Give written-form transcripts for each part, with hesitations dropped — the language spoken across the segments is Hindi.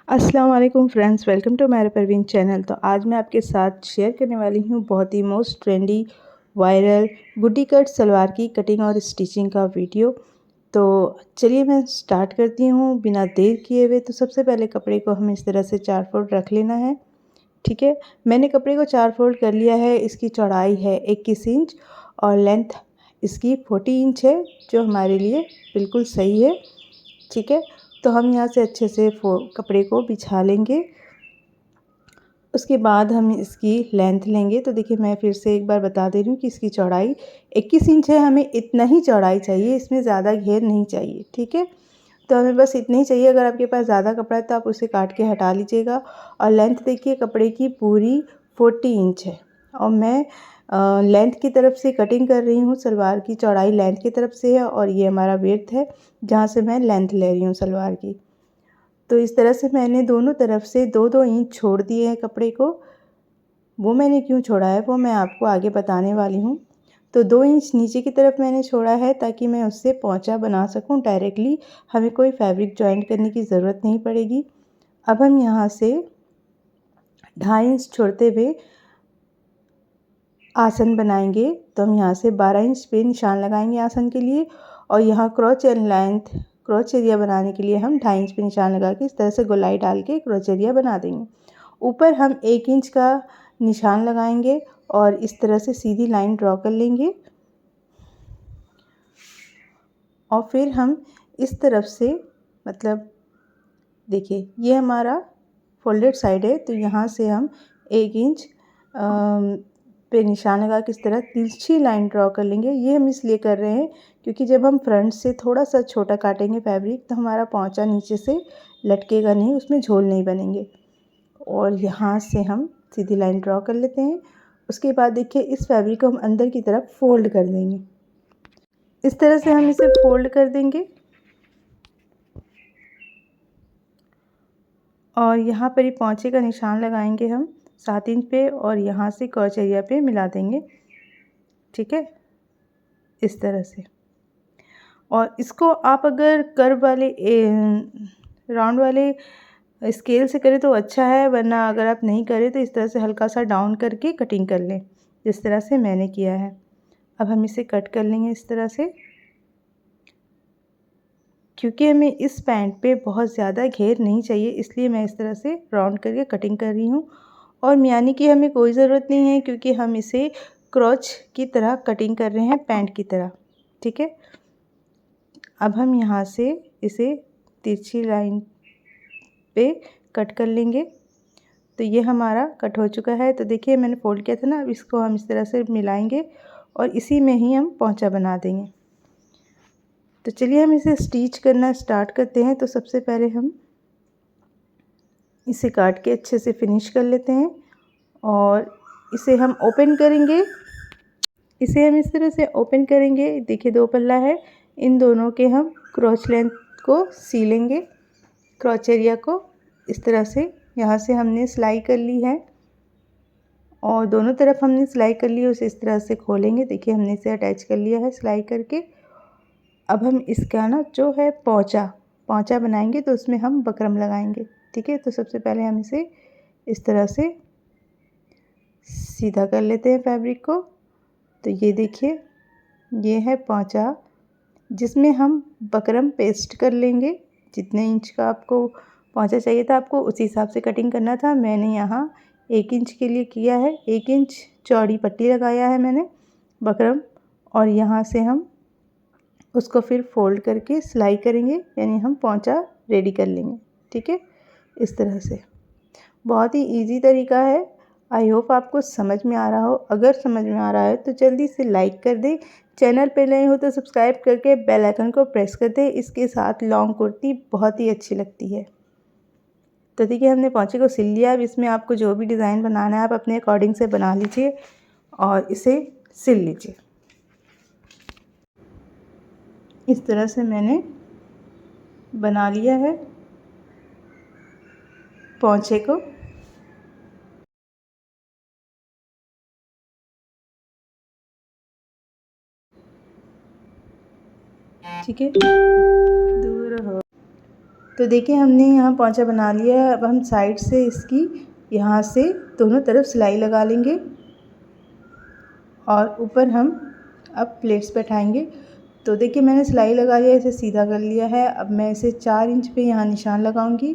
अस्सलाम वालेकुम फ्रेंड्स, वेलकम टू मेरा परवीन चैनल। तो आज मैं आपके साथ शेयर करने वाली हूँ बहुत ही मोस्ट ट्रेंडी वायरल गुड्डी कट सलवार की कटिंग और स्टिचिंग का वीडियो। तो चलिए मैं स्टार्ट करती हूँ बिना देर किए हुए। तो सबसे पहले कपड़े को हमें इस तरह से 4 फोल्ड रख लेना है। ठीक है, मैंने कपड़े को 4 फोल्ड कर लिया है। इसकी चौड़ाई है 21 इंच और लेंथ इसकी 40 इंच है, जो हमारे लिए बिल्कुल सही है। ठीक है, तो हम यहाँ से अच्छे से कपड़े को बिछा लेंगे। उसके बाद हम इसकी लेंथ लेंगे। तो देखिए, मैं फिर से एक बार बता दे रही हूँ कि इसकी चौड़ाई 21 इंच है। हमें इतना ही चौड़ाई चाहिए, इसमें ज़्यादा घेर नहीं चाहिए। ठीक है, तो हमें बस इतना ही चाहिए। अगर आपके पास ज़्यादा कपड़ा है तो आप उसे काट के हटा लीजिएगा। और लेंथ देखिए कपड़े की पूरी 40 इंच है और मैं लेंथ की तरफ से कटिंग कर रही हूँ। सलवार की चौड़ाई लेंथ की तरफ से है और ये हमारा विड्थ है जहाँ से मैं लेंथ ले रही हूँ सलवार की। तो इस तरह से मैंने दोनों तरफ से 2-2 इंच छोड़ दिए हैं कपड़े को। वो मैंने क्यों छोड़ा है वो मैं आपको आगे बताने वाली हूँ। तो 2 इंच नीचे की तरफ मैंने छोड़ा है ताकि मैं उससे पोंचा बना सकूँ डायरेक्टली। हमें कोई फैब्रिक जॉइंट करने की ज़रूरत नहीं पड़ेगी। अब हम यहाँ से 2.5 इंच छोड़ते हुए आसन बनाएंगे। तो हम यहाँ से 12 इंच पे निशान लगाएंगे आसन के लिए और यहाँ क्रॉच एरिया बनाने के लिए हम 2.5 इंच पे निशान लगा के इस तरह से गोलाई डाल के क्रॉच एरिया बना देंगे। ऊपर हम 1 इंच का निशान लगाएंगे और इस तरह से सीधी लाइन ड्रॉ कर लेंगे और फिर हम इस तरफ से, मतलब देखिए ये हमारा फोल्डेड साइड है, तो यहाँ से हम 1 इंच पे निशान लगा के इस तरह तिरछी लाइन ड्रॉ कर लेंगे। ये हम इसलिए कर रहे हैं क्योंकि जब हम फ्रंट से थोड़ा सा छोटा काटेंगे फैब्रिक तो हमारा पोंचा नीचे से लटकेगा नहीं, उसमें झोल नहीं बनेंगे। और यहाँ से हम सीधी लाइन ड्रॉ कर लेते हैं। उसके बाद देखिए इस फैब्रिक को हम अंदर की तरफ फोल्ड कर देंगे। इस तरह से हम इसे फोल्ड कर देंगे और यहाँ पर ही पोंचे का निशान लगाएंगे हम 7 इंच पे और यहाँ से क्रॉच एरिया पे मिला देंगे। ठीक है, इस तरह से। और इसको आप अगर कर्व वाले राउंड वाले स्केल से करें तो अच्छा है, वरना अगर आप नहीं करें तो इस तरह से हल्का सा डाउन करके कटिंग कर लें, जिस तरह से मैंने किया है। अब हम इसे कट कर लेंगे इस तरह से, क्योंकि हमें इस पैंट पे बहुत ज़्यादा घेर नहीं चाहिए, इसलिए मैं इस तरह से राउंड करके कटिंग कर रही हूँ। और मियानी की हमें कोई ज़रूरत नहीं है क्योंकि हम इसे क्रॉच की तरह कटिंग कर रहे हैं, पैंट की तरह। ठीक है, अब हम यहाँ से इसे तिरछी लाइन पे कट कर लेंगे। तो ये हमारा कट हो चुका है। तो देखिए मैंने फोल्ड किया था ना, अब इसको हम इस तरह से मिलाएंगे और इसी में ही हम पोंचा बना देंगे। तो चलिए हम इसे स्टिच करना स्टार्ट करते हैं। तो सबसे पहले हम इसे काट के अच्छे से फिनिश कर लेते हैं और इसे हम ओपन करेंगे। इसे हम इस तरह से ओपन करेंगे। देखिए 2 पल्ला है, इन दोनों के हम क्रॉच लेंथ को सीलेंगे, क्रॉच एरिया को इस तरह से। यहाँ से हमने सिलाई कर ली है और दोनों तरफ हमने सिलाई कर ली है, उसे इस तरह से खोलेंगे। देखिए हमने इसे अटैच कर लिया है सिलाई करके। अब हम इसका ना जो है पोंचा बनाएंगे, तो उसमें हम बकरम लगाएंगे। ठीक है, तो सबसे पहले हम इसे इस तरह से सीधा कर लेते हैं फैब्रिक को। तो ये देखिए ये है पोंचा, जिसमें हम बकरम पेस्ट कर लेंगे। जितने इंच का आपको पोंचा चाहिए था आपको उसी हिसाब से कटिंग करना था। मैंने यहाँ 1 इंच के लिए किया है, 1 इंच चौड़ी पट्टी लगाया है मैंने बकरम, और यहाँ से हम उसको फिर फोल्ड करके सिलाई करेंगे, यानी हम पोंचा रेडी कर लेंगे। ठीक है, इस तरह से। बहुत ही इजी तरीका है। आई होप आपको समझ में आ रहा हो। अगर समझ में आ रहा है तो जल्दी से लाइक कर दें। चैनल पे नए हो तो सब्सक्राइब करके बेल आइकन को प्रेस कर दें। इसके साथ लॉन्ग कुर्ती बहुत ही अच्छी लगती है। तो देखिए हमने पोंचे को सिल लिया। अब इसमें आपको जो भी डिज़ाइन बनाना है आप अपने अकॉर्डिंग से बना लीजिए और इसे सिल लीजिए। इस तरह से मैंने बना लिया है पोंचे को। ठीक है, दूर हो। तो देखिए हमने यहाँ पोंचा बना लिया है। अब हम साइड से इसकी यहाँ से दोनों तरफ सिलाई लगा लेंगे और ऊपर हम अब प्लेट्स बैठाएंगे। तो देखिए मैंने सिलाई लगा लिया, इसे सीधा कर लिया है। अब मैं इसे 4 इंच पे यहाँ निशान लगाऊंगी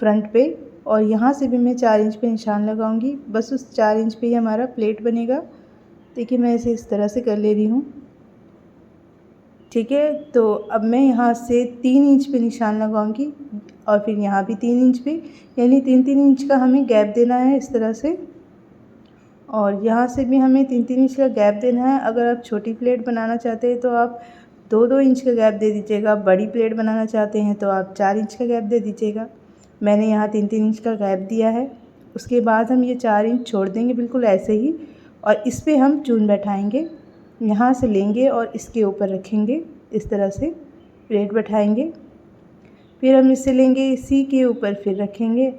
फ्रंट पे, और यहाँ से भी मैं 4 इंच पे निशान लगाऊंगी। बस उस 4 इंच पे ही हमारा प्लेट बनेगा। देखिए मैं इसे इस तरह से कर ले रही हूँ, ठीक है। तो अब मैं यहाँ से 3 इंच पे निशान लगाऊंगी और फिर यहाँ भी 3 इंच पे, यानी 3-3 इंच का हमें गैप देना है इस तरह से। और यहाँ से भी हमें 3-3 इंच का गैप देना है। अगर आप छोटी प्लेट बनाना चाहते हैं तो आप 2-2 इंच का गैप दे दीजिएगा। बड़ी प्लेट बनाना चाहते हैं तो आप 4 इंच का गैप दे दीजिएगा। मैंने यहाँ 3-3 इंच का गैप दिया है। उसके बाद हम ये 4 इंच छोड़ देंगे बिल्कुल ऐसे ही, और इस पर हम चून बैठाएँगे। यहाँ से लेंगे और इसके ऊपर रखेंगे, इस तरह से प्लेट बैठाएँगे। फिर हम इसे लेंगे, इसी के ऊपर फिर रखेंगे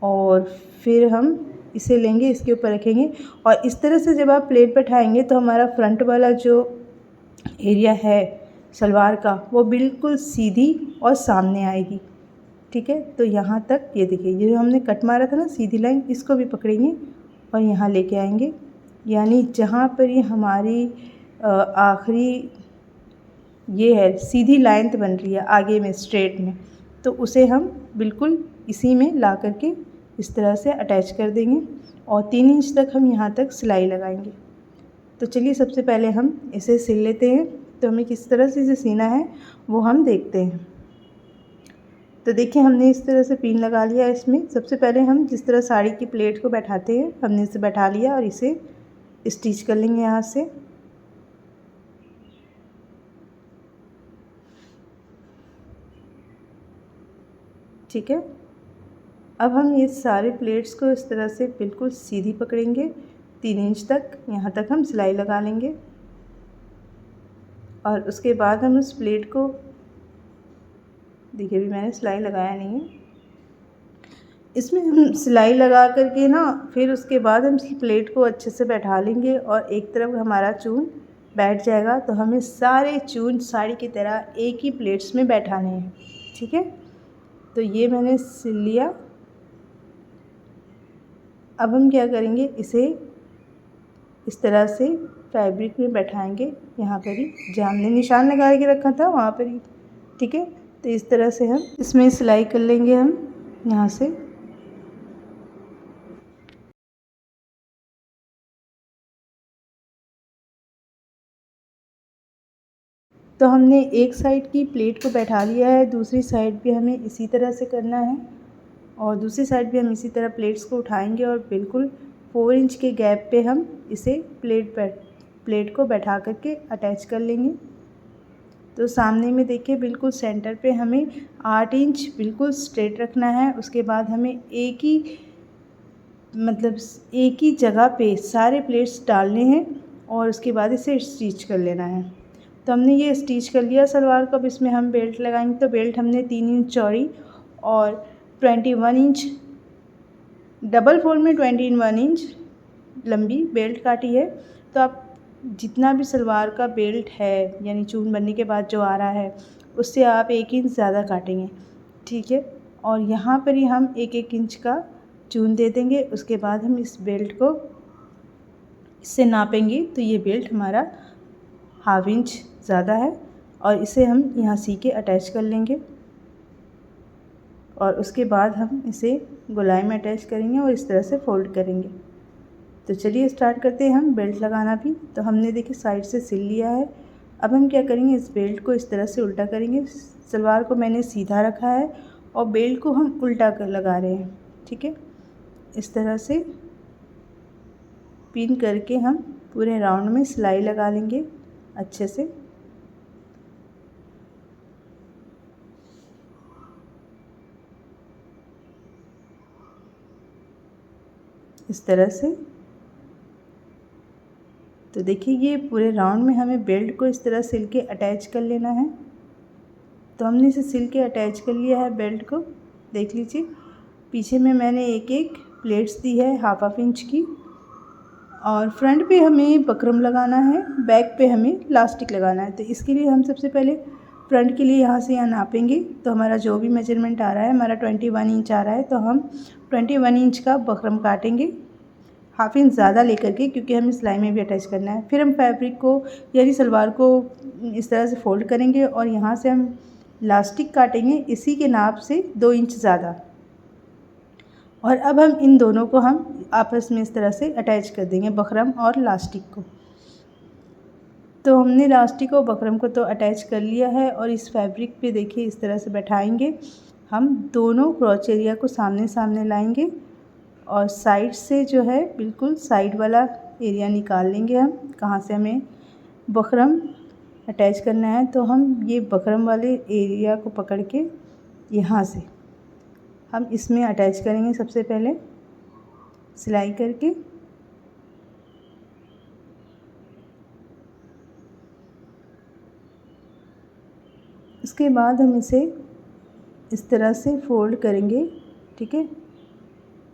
और फिर हम इसे लेंगे, इसके ऊपर रखेंगे। और इस तरह से जब आप प्लेट बैठाएंगे तो हमारा फ्रंट वाला जो एरिया है सलवार का वो बिल्कुल सीधी और सामने आएगी, ठीक है। तो यहाँ तक ये देखिए, ये जो हमने कट मारा था ना सीधी लाइन, इसको भी पकड़ेंगे और यहाँ लेके आएंगे, यानी जहाँ पर ये हमारी आखिरी ये है सीधी लाइन तो बन रही है आगे में स्ट्रेट में, तो उसे हम बिल्कुल इसी में ला करके इस तरह से अटैच कर देंगे और 3 इंच तक हम यहाँ तक सिलाई लगाएंगे। तो चलिए सबसे पहले हम इसे सिल लेते हैं। तो हमें किस तरह से इसे सीना है वो हम देखते हैं। तो देखिए हमने इस तरह से पिन लगा लिया है इसमें। सबसे पहले हम जिस तरह साड़ी की प्लेट को बैठाते हैं हमने इसे बैठा लिया और इसे स्टिच कर लेंगे यहाँ से। ठीक है, अब हम ये सारे प्लेट्स को इस तरह से बिल्कुल सीधी पकड़ेंगे, 3 इंच तक यहाँ तक हम सिलाई लगा लेंगे। और उसके बाद हम उस प्लेट को, देखिए अभी मैंने सिलाई लगाया नहीं है, इसमें हम सिलाई लगा करके ना फिर उसके बाद हम इस प्लेट को अच्छे से बैठा लेंगे और एक तरफ हमारा चून बैठ जाएगा। तो हमें सारे चून साड़ी की तरह एक ही प्लेट्स में बैठाने हैं, ठीक है। तो ये मैंने सिल लिया। अब हम क्या करेंगे, इसे इस तरह से फैब्रिक में बैठाएंगे, यहाँ पर ही जहाँ हमने निशान लगा के रखा था वहाँ पर ही, ठीक है। तो इस तरह से हम इसमें सिलाई कर लेंगे हम यहाँ से। तो हमने एक साइड की प्लेट को बैठा लिया है, दूसरी साइड भी हमें इसी तरह से करना है और दूसरी साइड भी हम इसी तरह प्लेट्स को उठाएंगे और बिल्कुल 4 इंच के गैप पे हम इसे प्लेट को बैठा करके अटैच कर लेंगे। तो सामने में देखिए बिल्कुल सेंटर पे हमें 8 इंच बिल्कुल स्ट्रेट रखना है। उसके बाद हमें एक ही जगह पे सारे प्लेट्स डालने हैं और उसके बाद इसे स्टिच कर लेना है। तो हमने ये स्टिच कर लिया सलवार को। अब इसमें हम बेल्ट लगाएंगे। तो बेल्ट हमने 3 इंच चौड़ी और 21 इंच डबल फोल्ड में 21 इंच लंबी बेल्ट काटी है। तो आप जितना भी सलवार का बेल्ट है यानी चून बनने के बाद जो आ रहा है उससे आप 1 इंच ज़्यादा काटेंगे, ठीक है। और यहाँ पर ही हम 1-1 इंच का चून दे देंगे। उसके बाद हम इस बेल्ट को इससे नापेंगे तो ये बेल्ट हमारा 1/2 इंच ज़्यादा है और इसे हम यहाँ सी के अटैच कर लेंगे और उसके बाद हम इसे गोलाई में अटैच करेंगे और इस तरह से फोल्ड करेंगे। तो चलिए स्टार्ट करते हैं हम बेल्ट लगाना भी। तो हमने देखिए साइड से सिल लिया है। अब हम क्या करेंगे, इस बेल्ट को इस तरह से उल्टा करेंगे। सलवार को मैंने सीधा रखा है और बेल्ट को हम उल्टा कर लगा रहे हैं, ठीक है। इस तरह से पिन करके हम पूरे राउंड में सिलाई लगा लेंगे अच्छे से। इस तरह से। तो देखिए ये पूरे राउंड में हमें बेल्ट को इस तरह सिल के अटैच कर लेना है। तो हमने इसे सिल के अटैच कर लिया है बेल्ट को, देख लीजिए। पीछे में मैंने एक प्लेट्स दी है 1/2 इंच की और फ्रंट पे हमें बकरम लगाना है, बैक पे हमें लास्टिक लगाना है। तो इसके लिए हम सबसे पहले फ्रंट के लिए यहाँ से यहाँ नापेंगे तो हमारा जो भी मेजरमेंट आ रहा है, हमारा 21 इंच आ रहा है, तो हम 21 इंच का बकरम काटेंगे, हाफ इंच ज़्यादा लेकर के, क्योंकि हमें सिलाई में भी अटैच करना है। फिर हम फैब्रिक को यानी सलवार को इस तरह से फोल्ड करेंगे और यहाँ से हम लास्टिक काटेंगे इसी के नाप से 2 इंच ज़्यादा। और अब हम इन दोनों को हम आपस में इस तरह से अटैच कर देंगे, बकरम और लास्टिक को। तो हमने लास्टिक और बकरम को तो अटैच कर लिया है और इस फैब्रिक पे देखिए इस तरह से बैठाएंगे। हम दोनों क्रॉच एरिया को सामने सामने लाएंगे और साइड से जो है बिल्कुल साइड वाला एरिया निकाल लेंगे हम, कहाँ से हमें बकरम अटैच करना है। तो हम ये बकरम वाले एरिया को पकड़ के यहाँ से हम इसमें अटैच करेंगे सबसे पहले सिलाई करके। उसके बाद हम इसे इस तरह से फोल्ड करेंगे, ठीक है।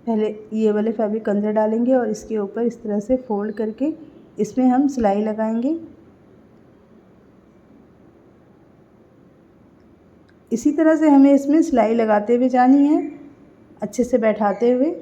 पहले ये वाले फैब्रिक अंदर डालेंगे और इसके ऊपर इस तरह से फोल्ड करके इसमें हम सिलाई लगाएंगे। इसी तरह से हमें इसमें सिलाई लगाते हुए जानी है, अच्छे से बैठाते हुए।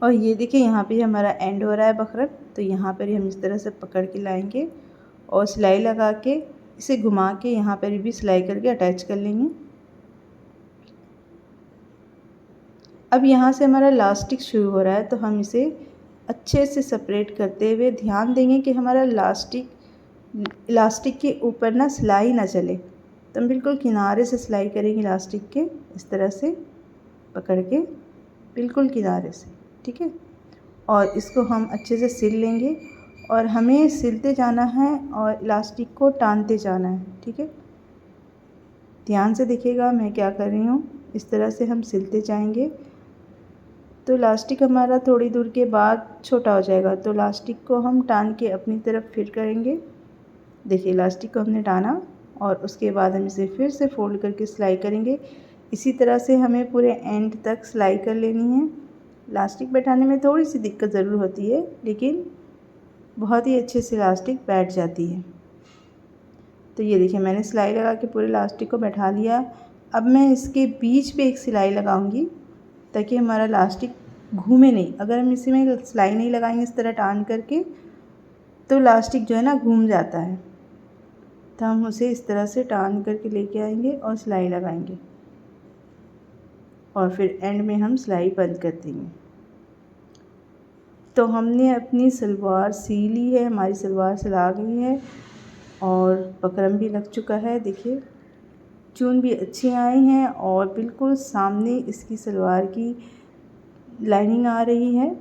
और ये देखिए यहाँ पे हमारा एंड हो रहा है बकरम, तो यहाँ पर ही हम इस तरह से पकड़ के लाएंगे और सिलाई लगा के इसे घुमा के यहाँ पर भी सिलाई करके अटैच कर लेंगे। अब यहाँ से हमारा लास्टिक शुरू हो रहा है, तो हम इसे अच्छे से सेपरेट करते हुए ध्यान देंगे कि हमारा इलास्टिक के ऊपर ना सिलाई ना चले। तो हम बिल्कुल किनारे से सिलाई करेंगे इलास्टिक के, इस तरह से पकड़ के बिल्कुल किनारे से, ठीक है। और इसको हम अच्छे से सिल लेंगे और हमें सिलते जाना है और इलास्टिक को टानते जाना है, ठीक है। ध्यान से देखिएगा मैं क्या कर रही हूँ, इस तरह से हम सिलते जाएंगे तो इलास्टिक हमारा थोड़ी दूर के बाद छोटा हो जाएगा। तो इलास्टिक को हम टान के अपनी तरफ फिट करेंगे। देखिए इलास्टिक को हमने टाना और उसके बाद हम इसे फिर से फोल्ड करके सिलाई करेंगे। इसी तरह से हमें पूरे एंड तक सिलाई कर लेनी है। इलास्टिक बैठाने में थोड़ी सी दिक्कत ज़रूर होती है, लेकिन बहुत ही अच्छे से इलास्टिक बैठ जाती है। तो ये देखिए मैंने सिलाई लगा के पूरे इलास्टिक को बैठा लिया। अब मैं इसके बीच पे एक सिलाई लगाऊंगी ताकि हमारा इलास्टिक घूमे नहीं। अगर हम इसी में सिलाई नहीं लगाएंगे इस तरह टान करके तो इलास्टिक जो है ना घूम जाता है। तो हम उसे इस तरह से टान करके लेके आएंगे और सिलाई लगाएंगे और फिर एंड में हम सिलाई बंद कर देंगे। तो हमने अपनी सलवार सी ली है, हमारी सलवार सिला गई है और बकरम भी लग चुका है। देखिए चून भी अच्छी आई हैं और बिल्कुल सामने इसकी सलवार की लाइनिंग आ रही है।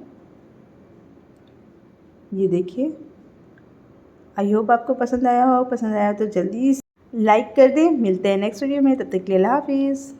ये देखिए, आई होप आपको पसंद आया हो। पसंद आया तो जल्दी लाइक कर दें। मिलते हैं नेक्स्ट वीडियो में, तब तक के लिए अल्लाह हाफिज़।